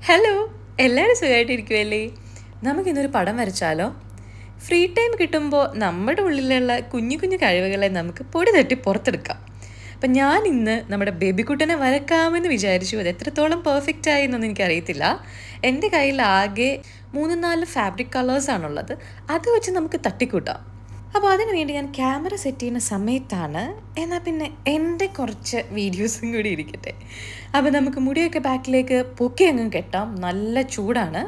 Hello, എല്ലാവരും സുഖമായിട്ടിരിക്കുമല്ലേ? നമുക്കിന്നൊരു പടം വരച്ചാലോ? ഫ്രീ ടൈം കിട്ടുമ്പോൾ നമ്മുടെ ഉള്ളിലുള്ള കുഞ്ഞു കുഞ്ഞു കഴിവുകളെ നമുക്ക് പൊടി തട്ടി പുറത്തെടുക്കാം. അപ്പം ഞാൻ ഇന്ന് നമ്മുടെ ബേബിക്കുട്ടനെ വരക്കാമെന്ന് വിചാരിച്ചു. അത് എത്രത്തോളം പെർഫെക്റ്റ് ആയി എന്നൊന്നും എനിക്കറിയത്തില്ല. എൻ്റെ കയ്യിൽ ആകെ 3-4 ഫാബ്രിക് കളേഴ്സാണുള്ളത്. അത് വെച്ച് നമുക്ക് തട്ടിക്കൂട്ടാം. അപ്പോൾ അതിന് വേണ്ടി ഞാൻ ക്യാമറ സെറ്റ് ചെയ്യുന്ന സമയത്താണ് എന്നാൽ പിന്നെ എൻ്റെ കുറച്ച് വീഡിയോസും കൂടി ഇരിക്കട്ടെ. അപ്പോൾ നമുക്ക് മുടിയൊക്കെ ബാക്കിലേക്ക് പൊക്കി അങ്ങ് കെട്ടാം. നല്ല ചൂടാണ്.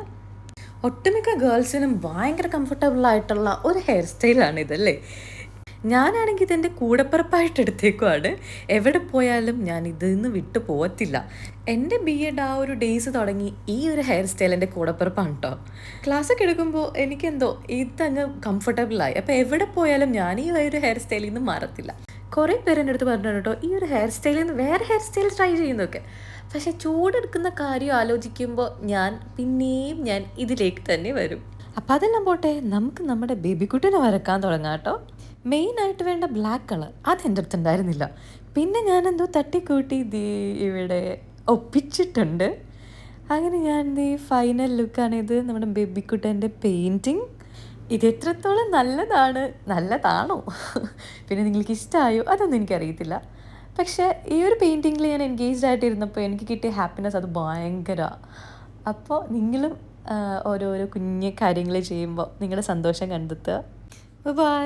ഒട്ടുമിക്ക ഗേൾസിനും ഭയങ്കര കംഫർട്ടബിൾ ആയിട്ടുള്ള ഒരു ഹെയർ സ്റ്റൈലാണ് ഇതല്ലേ. ഞാനാണെങ്കിൽ ഇതെൻ്റെ കൂടപ്പിറപ്പായിട്ട് എടുത്തേക്കുവാണ്. എവിടെ പോയാലും ഞാൻ ഇതിൽ നിന്ന് വിട്ടു പോകത്തില്ല. എൻ്റെ BEd ആ ഒരു ഡേയ്സ് തുടങ്ങി ഈ ഒരു ഹെയർ സ്റ്റൈൽ എൻ്റെ കൂടപ്പിറപ്പാണ് കേട്ടോ. ക്ലാസ്സൊക്കെ എടുക്കുമ്പോൾ എനിക്കെന്തോ ഇതങ്ങ് കംഫർട്ടബിളായി. അപ്പോൾ എവിടെ പോയാലും ഞാൻ ഈ ഒരു ഹെയർ സ്റ്റൈലിൽ നിന്ന് മാറത്തില്ല. കുറേ പേര് എൻ്റെ അടുത്ത് പറഞ്ഞു കേട്ടോ, ഈ ഒരു ഹെയർ സ്റ്റൈലിൽ നിന്ന് വേറെ ഹെയർ സ്റ്റൈൽ ട്രൈ ചെയ്യുന്നതൊക്കെ. പക്ഷേ ചൂടെടുക്കുന്ന കാര്യം ആലോചിക്കുമ്പോൾ ഞാൻ ഇതിലേക്ക് തന്നെ വരും. അപ്പം അതെല്ലാം പോട്ടെ, നമുക്ക് നമ്മുടെ ബേബിക്കുട്ടിനെ വരക്കാൻ തുടങ്ങാം കേട്ടോ. മെയിനായിട്ട് വേണ്ട ബ്ലാക്ക് കളർ അതെൻ്റെ അടുത്ത് ഉണ്ടായിരുന്നില്ല. പിന്നെ ഞാനെന്തോ തട്ടിക്കൂട്ടി ഇവിടെ ഒപ്പിച്ചിട്ടുണ്ട്. അങ്ങനെ ഞാൻ ഫൈനൽ ലുക്കാണിത്, നമ്മുടെ ബേബിക്കുട്ടൻ്റെ പെയിൻറ്റിങ്. ഇത് എത്രത്തോളം നല്ലതാണോ പിന്നെ നിങ്ങൾക്ക് ഇഷ്ടമായോ അതൊന്നും എനിക്കറിയത്തില്ല. പക്ഷേ ഈ ഒരു പെയിൻറ്റിങ്ങിൽ ഞാൻ എൻഗേജ്ഡ് ആയിട്ടിരുന്നപ്പോൾ എനിക്ക് കിട്ടിയ ഹാപ്പിനെസ് അത് ഭയങ്കര. അപ്പോൾ നിങ്ങളും ഓരോരോ കുഞ്ഞ് കാര്യങ്ങൾ ചെയ്യുമ്പോൾ നിങ്ങളുടെ സന്തോഷം കണ്ടെത്തുക. ബൈ.